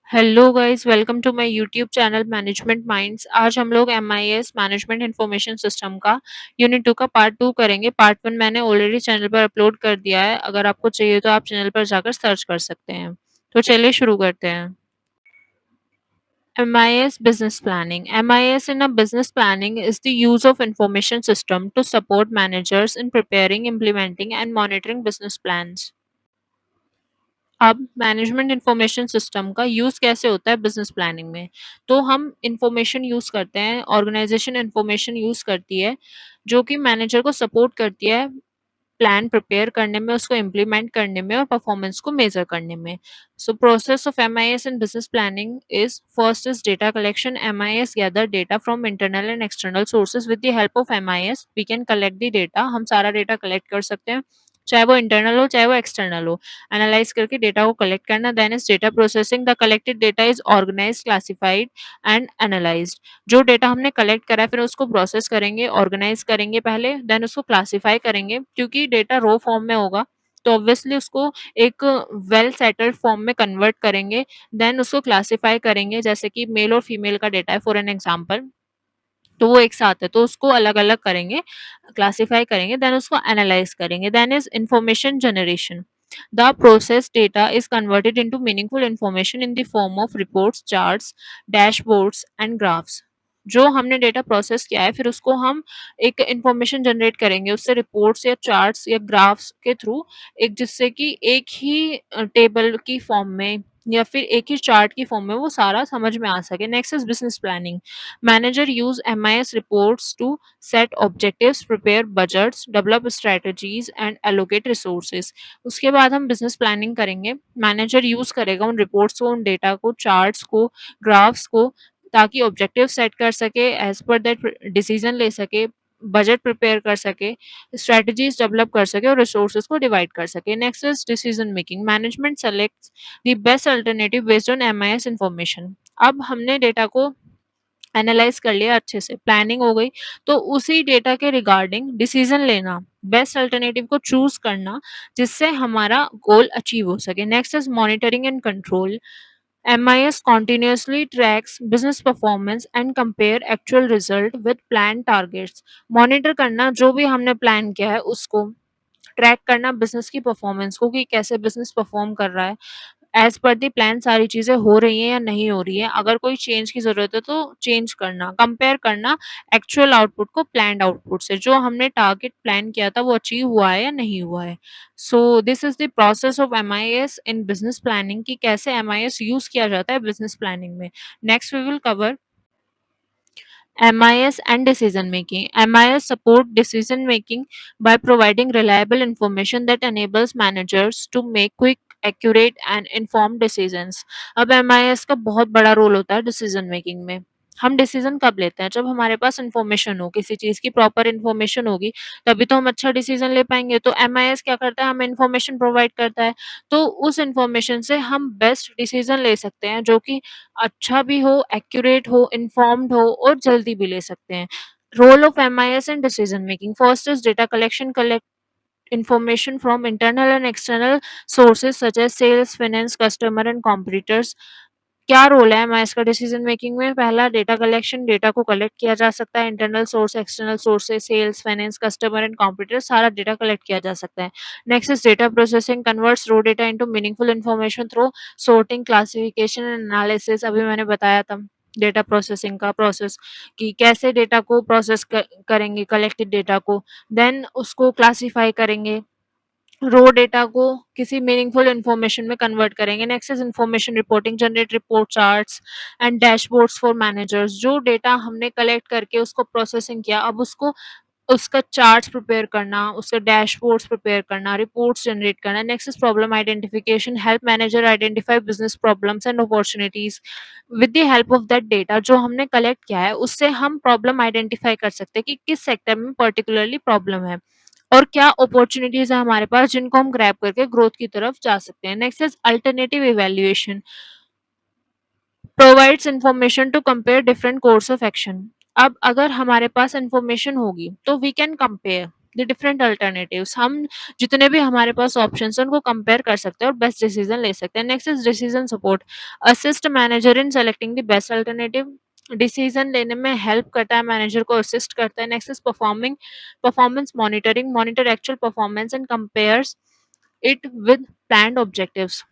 Hello guys, welcome to my YouTube channel management minds. आज हम लोग एमआईएस मैनेजमेंट इंफॉर्मेशन सिस्टम का unit 2 का पार्ट 2 करेंगे। पार्ट 1 मैंने ऑलरेडी चैनल पर अपलोड कर दिया है। अगर आपको चाहिए तो आप चैनल पर जाकर सर्च कर सकते हैं। तो चलिए शुरू करते हैं। MIS business planning. MIS in a business planning is the use of information system to support managers in preparing, implementing and monitoring business plans. अब मैनेजमेंट इंफॉर्मेशन सिस्टम का यूज़ कैसे होता है बिजनेस प्लानिंग में। तो हम इंफॉर्मेशन यूज़ करते हैं, ऑर्गेनाइजेशन इंफॉर्मेशन यूज़ करती है जो कि मैनेजर को सपोर्ट करती है प्लान प्रिपेयर करने में, उसको इम्प्लीमेंट करने में और परफॉर्मेंस को मेजर करने में। So process of MIS in business planning is first is data collection. MIS gather data from internal and external sources. With the help of MIS we can collect the data. हम सारा data collect कर सकते हैं, चाहे वो internal हो चाहे वो एक्सटर्नल हो। एनालाइज करके डेटा को कलेक्ट करना। Then is data processing. The collected data is organise, classified and analysed. जो डेटा हमने कलेक्ट करा है फिर उसको प्रोसेस करेंगे, ऑर्गेनाइज करेंगे पहले, देन उसको क्लासिफाई करेंगे। क्योंकि डेटा रो फॉर्म में होगा तो ऑब्वियसली उसको एक वेल सेटल्ड फॉर्म में कन्वर्ट करेंगे। देन उसको क्लासिफाई करेंगे, जैसे कि मेल और फीमेल का डेटा है फॉर एन एग्जांपल, तो वो एक साथ है तो उसको अलग अलग करेंगे, क्लासिफाई करेंगे, देन उसको एनालाइज करेंगे। Then is information generation. The processed data is converted into meaningful information in the form of reports, charts, dashboards and graphs. जो हमने डेटा प्रोसेस किया है फिर उसको हम एक इंफॉर्मेशन जनरेट करेंगे उससे, रिपोर्ट्स या चार्ट्स या ग्राफ्स के थ्रू, एक जिससे कि एक ही टेबल की फॉर्म में या फिर एक ही चार्ट की फॉर्म में वो सारा समझ में आ सके। Next is business planning. Manager use MIS reports to set objectives, prepare budgets, develop strategies and allocate resources. उसके बाद हम बिजनेस प्लानिंग करेंगे। मैनेजर यूज करेगा उन रिपोर्ट्स को, उन डेटा को, चार्ट्स को, ग्राफ्स को, ताकि ऑब्जेक्टिव सेट कर सके, एज पर दैट डिसीजन ले सके, बजट प्रिपेयर कर सके, स्ट्रेटजीज डेवलप कर सके और रिसोर्सेज को डिवाइड कर सके। Next is decision making. Management selects the best alternative based on MIS information. अब हमने डेटा को एनालाइज कर लिया, अच्छे से प्लानिंग हो गई, तो उसी डेटा के रिगार्डिंग डिसीजन लेना, बेस्ट अल्टरनेटिव को चूज करना जिससे हमारा गोल अचीव हो सके। Next is monitoring and control. MIS continuously tracks business performance and compare actual result with planned targets. Monitor करना, जो भी हमने प्लान किया है उसको ट्रैक करना, बिजनेस की परफॉर्मेंस को कि कैसे बिजनेस परफॉर्म कर रहा है, एज पर द प्लान सारी चीज़ें हो रही हैं या नहीं हो रही है। अगर कोई चेंज की ज़रूरत है तो चेंज करना, कंपेयर करना एक्चुअल आउटपुट को प्लान्ड आउटपुट से, जो हमने टारगेट प्लान किया था वो अचीव हुआ है या नहीं हुआ है। So this is the process of MIS in business planning, कि कैसे एमआईएस यूज किया जाता है बिजनेस प्लानिंग में। Next we will cover MIS and decision making. MIS support decision making by providing reliable information that enables managers to make quick, accurate and informed decisions. अब MIS का बहुत बड़ा role होता है डिसीजन मेकिंग में। हम decision कब लेते हैं? जब हमारे पास इन्फॉर्मेशन हो, किसी चीज़ की प्रॉपर इन्फॉर्मेशन होगी तभी तो हम अच्छा डिसीजन ले पाएंगे। तो MIS क्या करता है, हमें इन्फॉर्मेशन प्रोवाइड करता है, तो उस इन्फॉर्मेशन से हम बेस्ट डिसीजन ले सकते हैं जो कि अच्छा भी हो, एक्यूरेट हो, इन्फॉर्म्ड हो और जल्दी भी ले सकते हैं। Role of MIS in decision making. First is data collection, collect information from internal and external sources such as sales, finance, customer and competitors. क्या रोल है एमआईएस का डिसीजन मेकिंग में? पहला, डेटा कलेक्शन, डेटा को collect किया जा सकता है, इंटरनल सोर्स, एक्सटर्नल सोर्स से, sales, finance, customer and competitor, सारा डेटा कलेक्ट किया जा सकता है। Next is data processing, converts raw data into meaningful information through sorting, classification and analysis. अभी मैंने बताया था डेटा प्रोसेसिंग का प्रोसेस, कि कैसे डेटा को प्रोसेस करेंगे, कलेक्टेड डेटा को, देन उसको क्लासिफाई करेंगे, रो डेटा को किसी मीनिंगफुल इन्फॉर्मेशन में कन्वर्ट करेंगे। Next is information reporting, generate report, charts and dashboards for managers. जो डेटा हमने कलेक्ट करके उसको प्रोसेसिंग किया, अब उसको उसका चार्ट्स प्रिपेयर करना, उसके डैशबोर्ड्स प्रिपेयर करना, रिपोर्ट्स जनरेट करना। Next is problem identification, help manager identify business problems and opportunities with the help of that data. जो हमने कलेक्ट किया है उससे हम प्रॉब्लम आइडेंटिफाई कर सकते हैं कि किस सेक्टर में पर्टिकुलरली प्रॉब्लम है और क्या अपॉर्चुनिटीज है हमारे पास जिनको हम ग्रैब करके ग्रोथ की तरफ जा सकते हैं। Next is alternative evaluation, provides information to compare different course of action. अब अगर हमारे पास इंफॉर्मेशन होगी तो we can compare the different alternatives, हम जितने भी हमारे पास ऑप्शंस हैं उनको कंपेयर कर सकते हैं और बेस्ट डिसीजन ले सकते हैं। Next is decision support, assist manager in selecting the best alternative, decision लेने में हेल्प करता है, मैनेजर को असिस्ट करता है। Next is performing performance monitoring, monitor actual performance and compares it with planned objectives.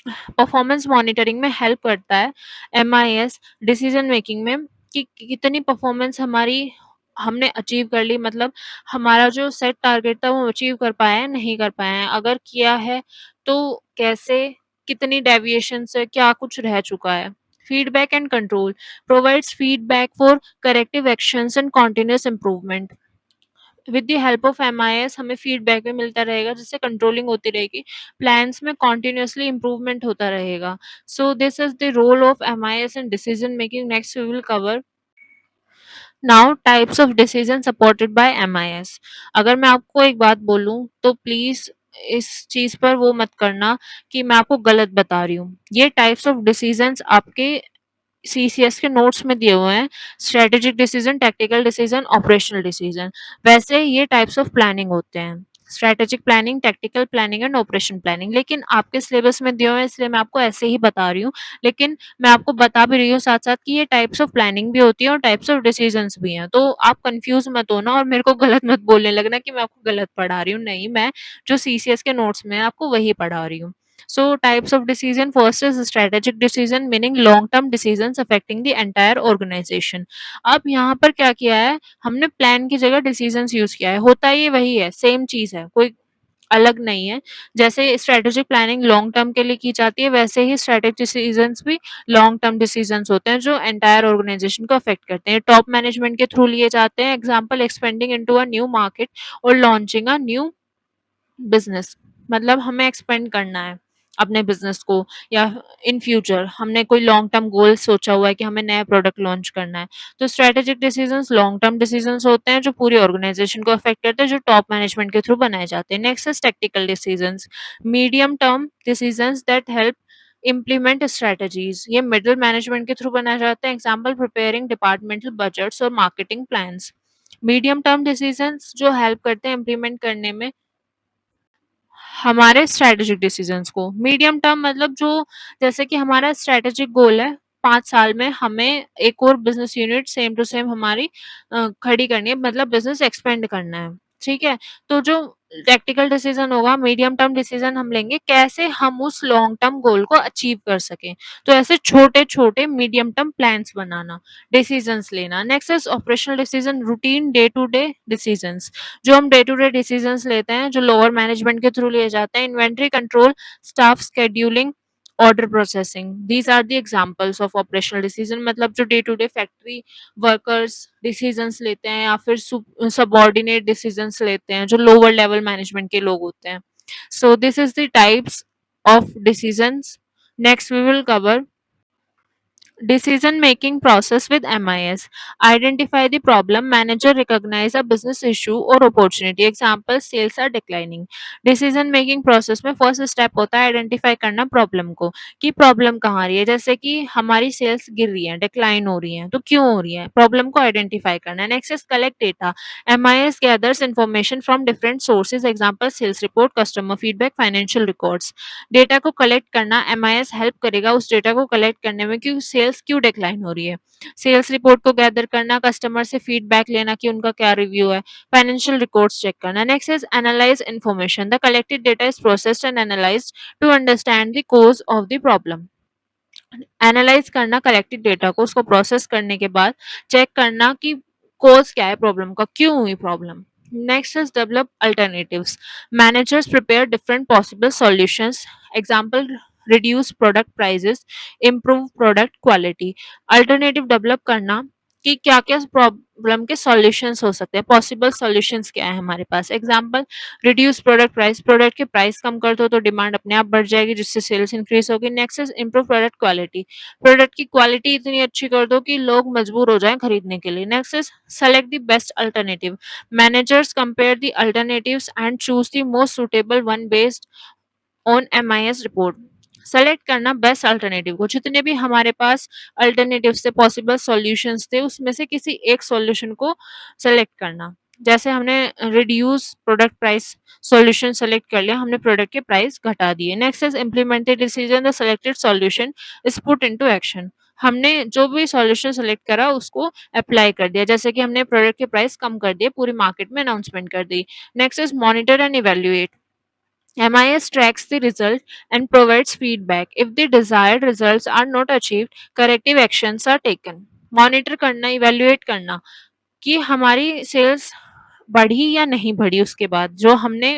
Performance monitoring में help करता है एमआईएस डिसीजन मेकिंग में कि कितनी परफॉर्मेंस हमारी हमने अचीव कर ली, मतलब हमारा जो सेट टारगेट था वो अचीव कर पाए हैं नहीं कर पाए हैं, अगर किया है तो कैसे, कितनी डेविएशन से, क्या कुछ रह चुका है। Feedback and control provides feedback for corrective actions and continuous improvement. With the help of MIS हमें फीडबैक भी मिलता रहेगा जिससे कंट्रोलिंग होती रहेगी, प्लान्स में कॉन्टिन्यूसली इम्प्रूवमेंट होता रहेगा। So this is the role of MIS in decision making. Next we will cover now types of decision supported by MIS. अगर मैं आपको एक बात बोलूं तो प्लीज इस चीज पर वो मत करना कि मैं आपको गलत बता रही हूँ। ये टाइप्स ऑफ डिसीजंस आपके सीसीएस के नोट्स में दिए हुए हैं, strategic decision, tactical decision, operational decision. वैसे ये टाइप्स ऑफ प्लानिंग होते हैं, strategic planning, tactical planning and operation planning. लेकिन आपके सिलेबस में दिए हुए हैं इसलिए मैं आपको ऐसे ही बता रही हूँ, लेकिन मैं आपको बता भी रही हूँ साथ साथ कि ये टाइप्स ऑफ प्लानिंग भी होती है और टाइप्स ऑफ डिसीजंस भी हैं। तो आप कंफ्यूज मत होना और मेरे को गलत मत बोलने लगना कि मैं आपको गलत पढ़ा रही हूँ। नहीं, मैं जो सीसीएस के नोट्स में है आपको वही पढ़ा रही हूँ। So types of decision, first is strategic decision meaning long term decisions affecting the entire organization। अब यहाँ पर क्या किया है, हमने प्लान की जगह डिसीजंस यूज किया है, होता ये वही है, सेम चीज है, कोई अलग नहीं है। जैसे स्ट्रेटेजिक प्लानिंग लॉन्ग टर्म के लिए की जाती है, वैसे ही स्ट्रेटेजिक डिसीजंस भी लॉन्ग टर्म डिसीजंस होते हैं जो एंटायर ऑर्गेनाइजेशन को अफेक्ट करते हैं, टॉप मैनेजमेंट के थ्रू लिए जाते हैं। Example expanding into a new market और लॉन्चिंग अ न्यू बिजनेस, मतलब हमें एक्सपेंड करना है अपने बिजनेस को, या इन फ्यूचर हमने कोई लॉन्ग टर्म गोल सोचा हुआ है कि हमें नया प्रोडक्ट लॉन्च करना है। तो strategic decisions long term decisions होते हैं जो पूरी ऑर्गेनाइजेशन को अफेक्ट करते हैं, जो टॉप मैनेजमेंट के थ्रू बनाए जाते हैं। Next is tactical decisions, medium term decisions that help implement strategies, ये मिडिल मैनेजमेंट के थ्रू बनाए जाते हैं। एग्जाम्पल प्रिपेयरिंग डिपार्टमेंटल बजट्स और marketing plans. Medium term decisions जो हेल्प करते हैं इम्प्लीमेंट करने में हमारे स्ट्रैटेजिक डिसीजंस को। मीडियम टर्म मतलब जो, जैसे कि हमारा स्ट्रैटेजिक गोल है 5 साल में हमें एक और business unit same to same हमारी खड़ी करनी है, मतलब बिजनेस एक्सपेंड करना है, ठीक है। तो जो टैक्टिकल डिसीजन होगा, मीडियम टर्म डिसीजन हम लेंगे कैसे हम उस लॉन्ग टर्म गोल को अचीव कर सकें। तो ऐसे छोटे छोटे मीडियम टर्म प्लान्स बनाना, डिसीजंस लेना। Next is operational decision, routine day to day decisions, जो हम डे टू डे डिसीजंस लेते हैं जो लोअर मैनेजमेंट के थ्रू लिए जाते हैं। Inventory control, staff scheduling, order processing, these are the examples of operational decision, मतलब जो day to day factory workers decisions लेते हैं या फिर सबऑर्डिनेट डिसीजंस लेते हैं जो लोअर लेवल मैनेजमेंट के लोग होते हैं। So this is the types of decisions. Next we will cover decision making process with MIS. Identify the problem. Manager recognize a business issue or opportunity. Example, sales are declining. Decision making process में first step होता है identify करना problem को, कि problem कहाँ आ रही है। जैसे कि हमारी सेल्स गिर रही है, डिक्लाइन हो रही है, तो क्यों हो रही है, प्रॉब्लम को आइडेंटिफाई करना है। Next is collect data. MIS gathers information from different sources. Example, sales report, customer feedback, financial records. Data को कलेक्ट करना, एमआईएस हेल्प करेगा उस डेटा को कलेक्ट करने में कि सेल्स क्यों डिक्लाइन हो रही है। सेल्स रिपोर्ट को गैदर करना, कस्टमर से फीडबैक लेना कि उनका क्या रिव्यू है, फाइनेंशियल रिकॉर्ड्स चेक करना। Next is analyse information, the collected data is processed and analysed to understand the cause of the problem. Analyse करना कलेक्टेड डेटा को, उसको प्रोसेस करने के बाद चेक करना कि कोज क्या है प्रॉब्लम का, क्यों हुई problem. Next is develop alternatives, managers prepare different possible solutions. Example, reduce product prices, improve product quality. Alternative develop करना कि क्या क्या प्रॉब्लम के सॉल्यूशंस हो सकते हैं, पॉसिबल सॉल्यूशंस क्या है हमारे पास। Example, reduce product price, product के प्राइस कम कर दो तो डिमांड अपने आप बढ़ जाएगी जिससे सेल्स इंक्रीज होगी। Next is improve product quality, product की क्वालिटी इतनी अच्छी कर दो कि लोग मजबूर हो जाएं खरीदने के लिए। Next is select the best alternative, managers compare the alternatives and choose the most suitable one based on MIS report. Select करना बेस्ट अल्टरनेटिव को, जितने भी हमारे पास अल्टरनेटिव से पॉसिबल सॉल्यूशंस थे उसमें से किसी एक सॉल्यूशन को सेलेक्ट करना। जैसे हमने reduce product price solution select कर लिया, हमने प्रोडक्ट के प्राइस घटा दिए। Next is implemented decision, the selected solution is put into action. हमने जो भी सॉल्यूशन सेलेक्ट करा उसको अप्लाई कर दिया, जैसे कि हमने प्रोडक्ट के प्राइस कम कर दिए, पूरी मार्केट में अनाउंसमेंट कर दी। Next is monitor and evaluate. MIS tracks the result and provides feedback. If the desired results are not achieved, corrective actions are taken. Monitor करना, इवेल्युएट करना कि हमारी सेल्स बढ़ी या नहीं बढ़ी, उसके बाद जो हमने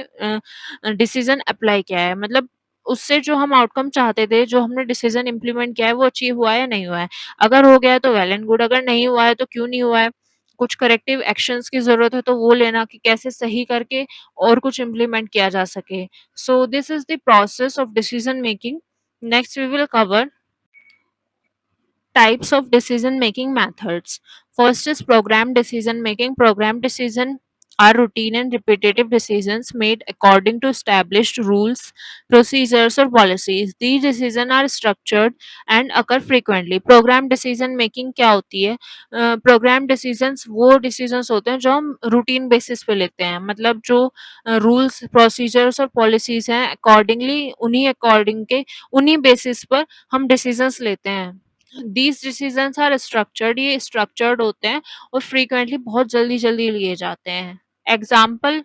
डिसीजन अप्लाई किया है, मतलब उससे जो हम आउटकम चाहते थे, जो हमने डिसीजन इम्प्लीमेंट किया है, वो अचीव हुआ है या नहीं हुआ है। अगर हो गया है तो वेल एंड गुड, अगर नहीं हुआ है तो क्यों नहीं हुआ है, कुछ करेक्टिव एक्शंस की जरूरत है तो वो लेना कि कैसे सही करके और कुछ इम्प्लीमेंट किया जा सके। So this is the process of decision making. Next, we will cover types of decision making methods. First is program decision making. Program decision are routine and repetitive decisions made according to established rules, procedures, or policies. These decisions are structured and occur frequently. Program decision making क्या होती है? Programme decisions वो decisions होते हैं जो हम routine basis पे लेते हैं, मतलब जो रूल्स, प्रोसीजर्स और पॉलिसीज हैं, उन्हीं बेसिस पर हम डिसीजंस लेते हैं। दीज डिसीजंस आर स्ट्रक्चर्ड, ये स्ट्रक्चर्ड होते हैं और फ्रीक्वेंटली बहुत जल्दी जल्दी लिए जाते हैं। एग्जाम्पल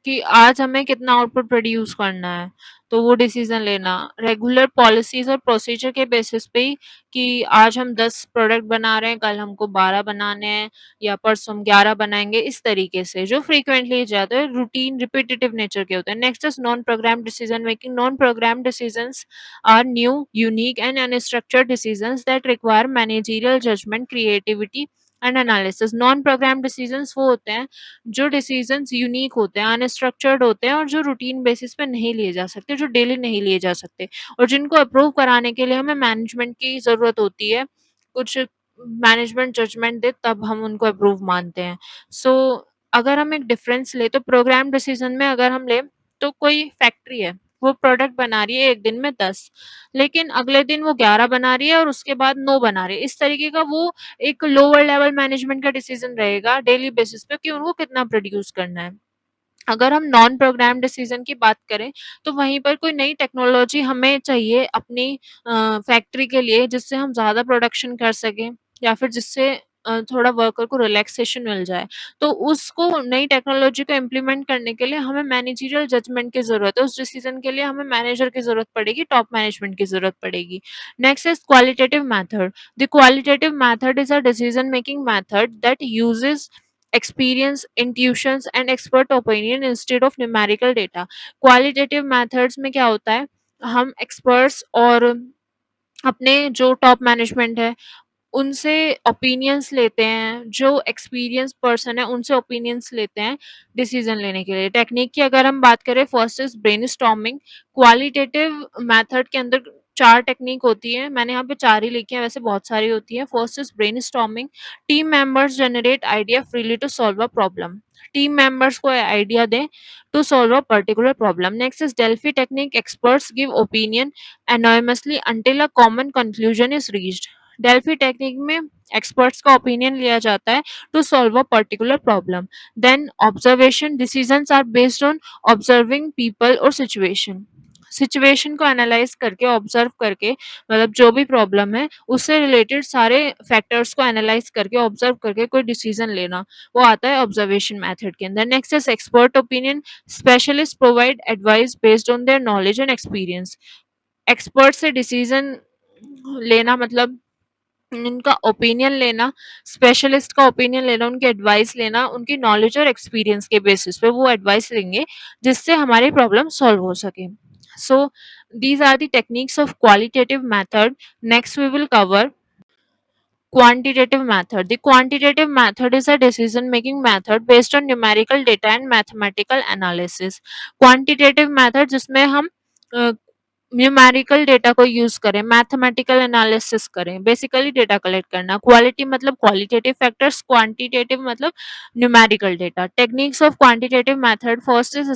कि आज हमें कितना आउटपुट प्रोड्यूस करना है, तो वो डिसीजन लेना रेगुलर पॉलिसीज और प्रोसीजर के बेसिस पे ही, कि आज हम 10 प्रोडक्ट बना रहे हैं, कल हमको 12 बनाने हैं या परसों हम 11 बनाएंगे, इस तरीके से जो फ्रीक्वेंटली जाते हैं, रूटीन रिपीटेटिव नेचर के होते हैं। Next is non program decision making. Non program decisions are new, unique and unstructured decisions that require managerial judgement, creativity and analysis. Non program decisions वो होते हैं जो डिसीजंस यूनिक होते हैं, अनस्ट्रक्चर्ड होते हैं और जो रूटीन बेसिस पे नहीं लिए जा सकते, जो डेली नहीं लिए जा सकते और जिनको अप्रूव कराने के लिए हमें मैनेजमेंट की ज़रूरत होती है। कुछ मैनेजमेंट जजमेंट दे तब हम उनको अप्रूव मानते हैं। सो अगर हम एक डिफरेंस ले तो प्रोग्राम डिसीजन में अगर हम ले तो कोई फैक्ट्री है, वो प्रोडक्ट बना रही है एक दिन में 10, लेकिन अगले दिन वो 11 बना रही है और उसके बाद 9 बना रही है। इस तरीके का वो एक लोअर लेवल मैनेजमेंट का डिसीजन रहेगा डेली बेसिस पे कि उनको कितना प्रोड्यूस करना है। अगर हम नॉन प्रोग्राम डिसीजन की बात करें तो वहीं पर कोई नई टेक्नोलॉजी हमें चाहिए अपनी फैक्ट्री के लिए, जिससे हम ज़्यादा प्रोडक्शन कर सकें या फिर जिससे थोड़ा वर्कर को रिलैक्सेशन मिल जाए। तो उसको नई टेक्नोलॉजी को इम्प्लीमेंट करने के लिए हमें मैनेजरियल जजमेंट की ज़रूरत है। उस डिसीजन के लिए हमें मैनेजर की ज़रूरत पड़ेगी, टॉप मैनेजमेंट की ज़रूरत पड़ेगी। Next is qualitative method. The qualitative method is a decision making method that uses experience, intuitions and expert opinion instead of numerical data. Qualitative methods में क्या होता है, हम एक्सपर्ट्स और अपने जो टॉप मैनेजमेंट है उनसे ओपिनियंस लेते हैं, जो एक्सपीरियंस पर्सन है उनसे ओपिनियंस लेते हैं डिसीजन लेने के लिए। टेक्निक की अगर हम बात करें, first is brainstorming. Qualitative method के अंदर 4 टेक्निक होती है, मैंने यहाँ पे 4 ही लिखी हैं, वैसे बहुत सारी होती है। First is brainstorming. Team members generate idea freely to solve a problem. Team members को आइडिया दें to solve a particular problem. Next is Delphi technique. Experts give opinion anonymously until a common conclusion is reached. Delphi technique में experts का opinion लिया जाता है to solve a particular problem. Then observation. Decisions are based on observing people और situation. Situation को analyse करके, observe करके, मतलब जो भी प्रॉब्लम है उससे रिलेटेड सारे फैक्टर्स को एनालाइज करके, ऑब्जर्व करके कोई डिसीजन लेना, वो आता है ऑब्जर्वेशन मेथड के अंदर। Next is expert opinion. Specialist provide advice based on their knowledge and experience. Expert से डिसीजन लेना मतलब उनका ओपिनियन लेना, स्पेशलिस्ट का ओपिनियन लेना, उनकी एडवाइस लेना, उनकी नॉलेज और एक्सपीरियंस के बेसिस पे वो एडवाइस देंगे जिससे हमारी प्रॉब्लम सॉल्व हो सके। So these are the techniques of qualitative method. Next we will cover quantitative method. The quantitative method is a decision making method based on numerical data and mathematical analysis. Quantitative method जिसमें हम numerical data को use करें, mathematical analysis करें, basically data collect करना। Quality मतलब qualitative factors, quantitative मतलब numerical data. Techniques of quantitative method, first is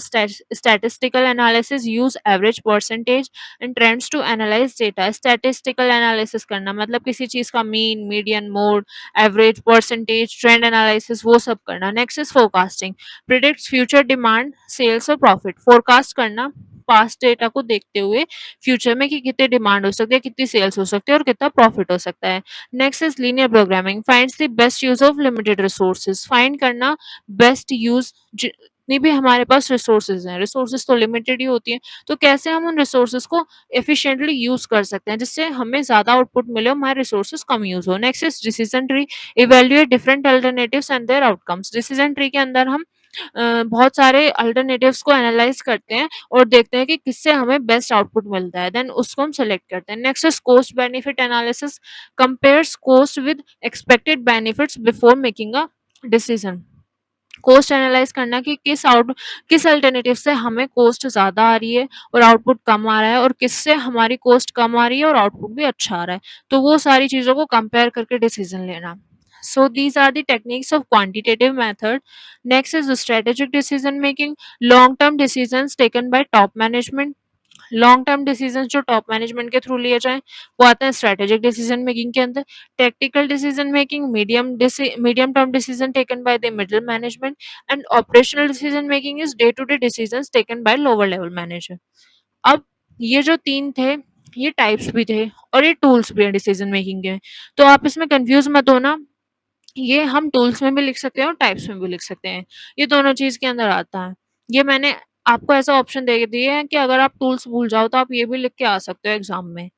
statistical analysis, use average percentage and trends to analyse data. Statistical analysis करना मतलब किसी चीज का mean, median, mode, average, percentage, trend analysis, वो सब करना। Next is forecasting, predicts future demand, sales और profit. Forecast करना पास्ट डेटा को देखते हुए फ्यूचर में कि कितनी डिमांड हो सकती है, कितनी सेल्स हो सकती है और कितना प्रॉफिट हो सकता है। Next is linear programming, finds the best use of limited resources. Find करना बेस्ट यूज, जितनी भी हमारे पास रिसोर्सेज हैं, रिसोर्सेज तो लिमिटेड ही होती है, तो कैसे हम उन रिसोर्सेज को एफिशिएंटली यूज कर सकते हैं जिससे हमें ज्यादा आउटपुट मिले और हमारे रिसोर्सेज कम यूज हो। Next is decision tree, evaluate different alternatives and their outcomes. Decision tree के अंदर हम बहुत सारे अल्टरनेटिव्स को एनालाइज करते हैं और देखते हैं कि किससे हमें बेस्ट आउटपुट मिलता है, देन उसको हम सेलेक्ट करते हैं। Next is cost benefit analysis, compares cost with expected benefits before making a decision. Cost analyse करना कि किस अल्टरनेटिव से हमें कॉस्ट ज्यादा आ रही है और आउटपुट कम आ रहा है, और किससे हमारी कॉस्ट कम आ रही है और आउटपुट भी अच्छा आ रहा है, तो वो सारी चीजों को कंपेयर करके डिसीजन लेना। So these are the techniques of quantitative method. Next is the strategic decision making, long term decisions taken by top management। Long term decisions जो टॉप मैनेजमेंट के थ्रू लिए जाएं वो आते हैं स्ट्रेटेजिक डिसीजन मेकिंग के अंदर। Tactical decision making, medium term decision taken by the middle management, and operational decision making is day to day decisions taken by lower level manager. अब ये जो तीन थे, ये टाइप्स भी थे और ये टूल्स भी हैं डिसीजन मेकिंग के, तो आप इसमें कंफ्यूज मत होना। ये हम टूल्स में भी लिख सकते हैं और टाइप्स में भी लिख सकते हैं, ये दोनों चीज के अंदर आता है। ये मैंने आपको ऐसा ऑप्शन दे दिए है कि अगर आप टूल्स भूल जाओ तो आप ये भी लिख के आ सकते हो एग्जाम में।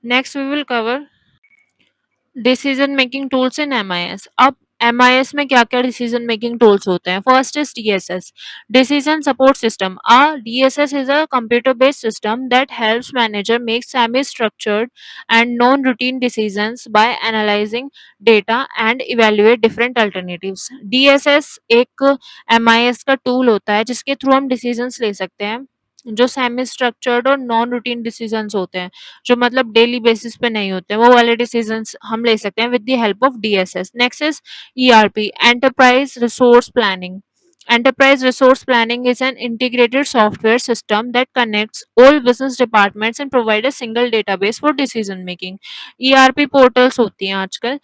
Next we will cover decision making tools in MIS. अब एमआईएस में क्या क्या डिसीजन मेकिंग टूल्स होते हैं? First is DSS, decision support system. DSS is a computer based system that helps manager make semi structured and non routine decisions by analysing data and evaluate different alternatives. DSS एक MIS का tool होता है जिसके through हम decisions ले सकते हैं जो सेमी स्ट्रक्चर्ड और नॉन रूटीन डिसीजंस होते हैं, जो मतलब डेली बेसिस पे नहीं होते हैं, वो वाले डिसीजंस हम ले सकते हैं with the help of DSS. Next is ERP, enterprise resource planning. Enterprise resource planning is an integrated software system that connects all business departments and provide a single database for decision making. ERP portals होती हैं आजकल।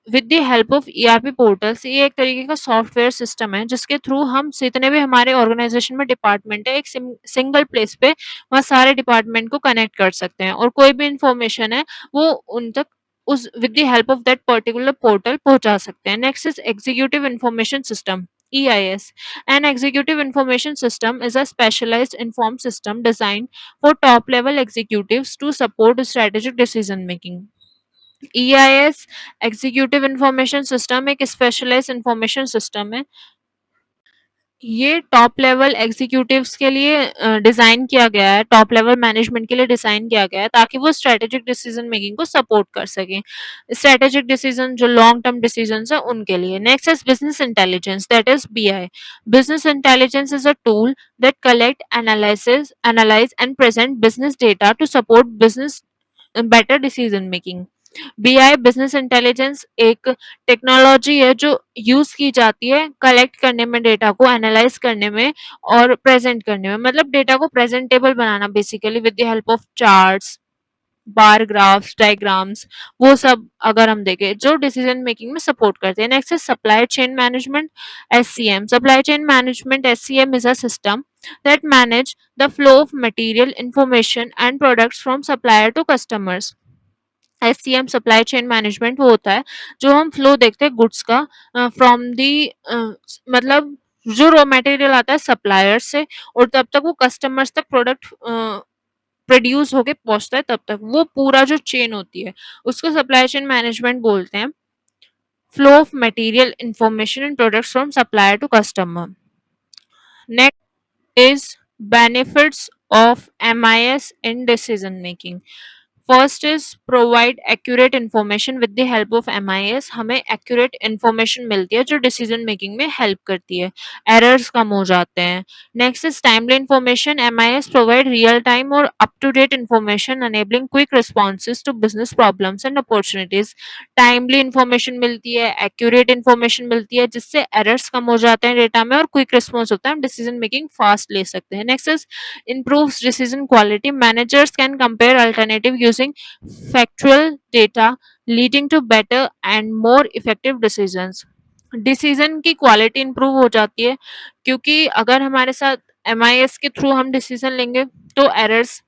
With the help of ERP portals, ये एक तरीके का software system है जिसके through हम जितने भी हमारे ऑर्गेनाइजेशन में डिपार्टमेंट है एक सिंगल प्लेस पे वहाँ सारे डिपार्टमेंट को कनेक्ट कर सकते हैं और कोई भी इंफॉर्मेशन है वो उन तक उस with the help of that particular portal पहुंचा सकते हैं। Next is executive information system, EIS. An executive information system is a specialized informed system designed for top level executives to support strategic decision making. EIS executive information system एक specialised information system है। ये top level executives के लिए design किया गया है, top level management के लिए डिजाइन किया गया है ताकि वो स्ट्रेटेजिक डिसीजन मेकिंग को सपोर्ट कर सकें। स्ट्रेटेजिक डिसीजन जो लॉन्ग टर्म डिसीजन है उनके लिए। Next is business intelligence, that is BI। Business intelligence is a tool that collect analyse and present business data to support business better decision making. BI business intelligence एक technology है जो use की जाती है collect करने में, data को analyse करने में और प्रेजेंट करने में, मतलब डेटा को presentable banana basically with the help of charts, bar graphs, diagrams, वो सब अगर हम देखें जो डिसीजन मेकिंग में सपोर्ट करते हैं। नेक्स्ट है supply chain management, SCM। Supply chain management, SCM is a system that manage the flow of material, information and products from supplier to customers। SCM supply chain management वो होता है जो हम flow देखते हैं गुड्स का from the, मतलब जो रॉ मटेरियल आता है सप्लायर से और तब तक वो कस्टमर्स तक प्रोडक्ट प्रोड्यूस होके पहुंचता है, तब तक वो पूरा जो चेन होती है उसको सप्लाई चेन मैनेजमेंट बोलते हैं। Flow of material, information and products from supplier to customer. Next is benefits of MIS in decision making. First is provide accurate information with the help of MIS. हमें accurate information मिलती है जो decision making में help करती है, errors कम हो जाते हैं। Next is timely information. MIS provide real time और up to date information enabling quick responses to business problems and opportunities. Timely information मिलती है, एक्यूरेट इन्फॉर्मेशन मिलती है, जिससे एरर्स कम हो जाते हैं डेटा में और क्विक रिस्पॉन्स होता है, हम डिसीजन मेकिंग फास्ट ले सकते हैं। Next is improves decision quality. Managers can compare alternative using factual data, leading to better and more effective decisions. Decision की क्वालिटी इंप्रूव हो जाती है, क्योंकि अगर हमारे साथ एमआईएस के थ्रू हम डिसीजन लेंगे तो एरर्स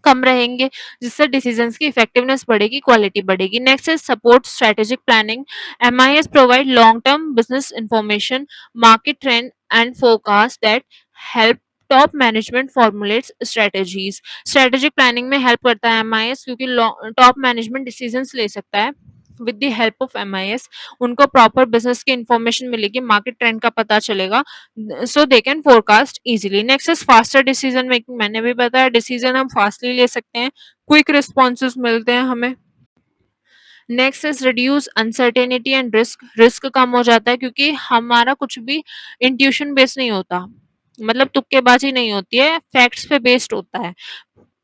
कम रहेंगे, जिससे डिसीजंस की इफेक्टिवनेस बढ़ेगी, क्वालिटी बढ़ेगी। Next is support strategic planning. MIS provide long term business information, market trend and forecast that help top management formulates strategies. Strategic planning में हेल्प करता है एमआईएस, क्योंकि टॉप मैनेजमेंट डिसीजंस ले सकता है with the help of MIS. उनको proper business की information मिलेगी, मार्केट ट्रेंड का पता चलेगा, so they can forecast easily. Next is faster decision making. मैंने भी बताया डिसीजन हम फास्टली ले सकते हैं, क्विक रिस्पॉन्सेज मिलते हैं हमें। Next is reduce uncertainty and risk. Risk कम हो जाता है क्योंकि हमारा कुछ भी इंट्यूशन बेस्ड नहीं होता, मतलब तुक्केबाजी नहीं होती है, फैक्ट्स पे बेस्ड होता है।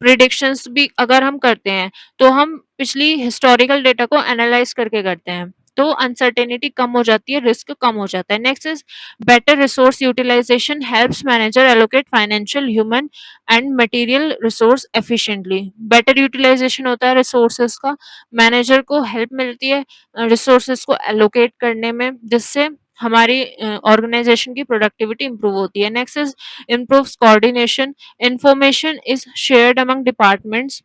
प्रिडिक्शंस भी अगर हम करते हैं तो हम पिछली हिस्टोरिकल डेटा को एनालाइज करके करते हैं, तो अनसर्टेनिटी कम हो जाती है, रिस्क कम हो जाता है। Next is better resource utilisation. Helps manager allocate financial, human and material resource efficiently. Better utilisation होता है रिसोर्सेज का, मैनेजर को हेल्प मिलती है रिसोर्सेज को एलोकेट करने में, जिससे हमारी ऑर्गेनाइजेशन की प्रोडक्टिविटी इंप्रूव होती है। Next is improves coordination. Information is shared among departments,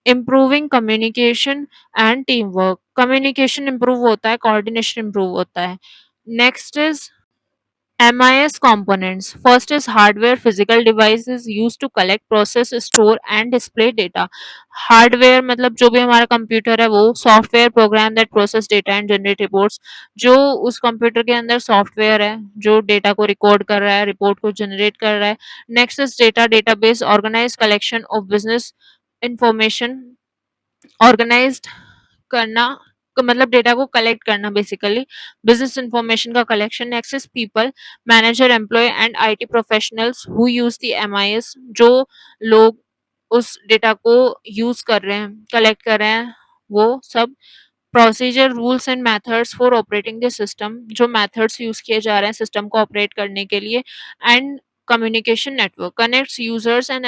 improving communication and teamwork. Communication improve होता है, coordination improve होता है। Next is MIS components. First is hardware, physical devices used to collect, process, store and display data. Hardware मतलब जो भी हमारा computer है वो, software program that process data and generate reports. जो उस कंप्यूटर के अंदर सॉफ्टवेयर है जो डेटा को रिकॉर्ड कर रहा है, रिपोर्ट को जनरेट कर रहा है। Next is data, database, organise collection of business information. Organised करना मतलब डेटा को कलेक्ट करना, बेसिकली बिजनेस इंफॉर्मेशन का collection. Next is people, manager, employ and IT professionals who use the MIS. जो लोग उस डेटा को यूज कर रहे हैं, कलेक्ट कर रहे हैं, वो सब। Procedure, rules and methods for operating the system. जो मेथड्स यूज किए जा रहे हैं सिस्टम को ऑपरेट करने के लिए। And communication network, connects users and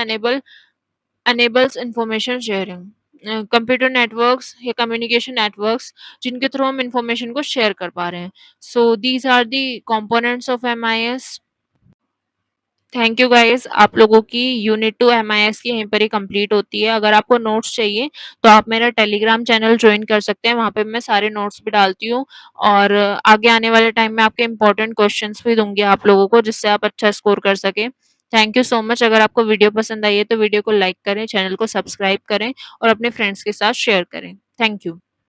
enables information sharing। Computer networks या कम्युनिकेशन नेटवर्क्स जिनके थ्रू हम इंफॉर्मेशन को शेयर कर पा रहे हैं। So these are the components of MIS. Thank you guys. आप लोगों की यूनिट 2 एमआईएस की यहीं पर ही कंप्लीट होती है। अगर आपको नोट्स चाहिए तो आप मेरा टेलीग्राम चैनल ज्वाइन कर सकते हैं, वहाँ पे मैं सारे नोट्स भी डालती हूँ, और आगे आने वाले टाइम में आपके इंपॉर्टेंट क्वेश्चंस भी दूंगी आप लोगों को, जिससे आप अच्छा स्कोर कर सकें। Thank you so much. अगर आपको वीडियो पसंद आई है तो वीडियो को लाइक करें, चैनल को सब्सक्राइब करें और अपने फ्रेंड्स के साथ शेयर करें। Thank you.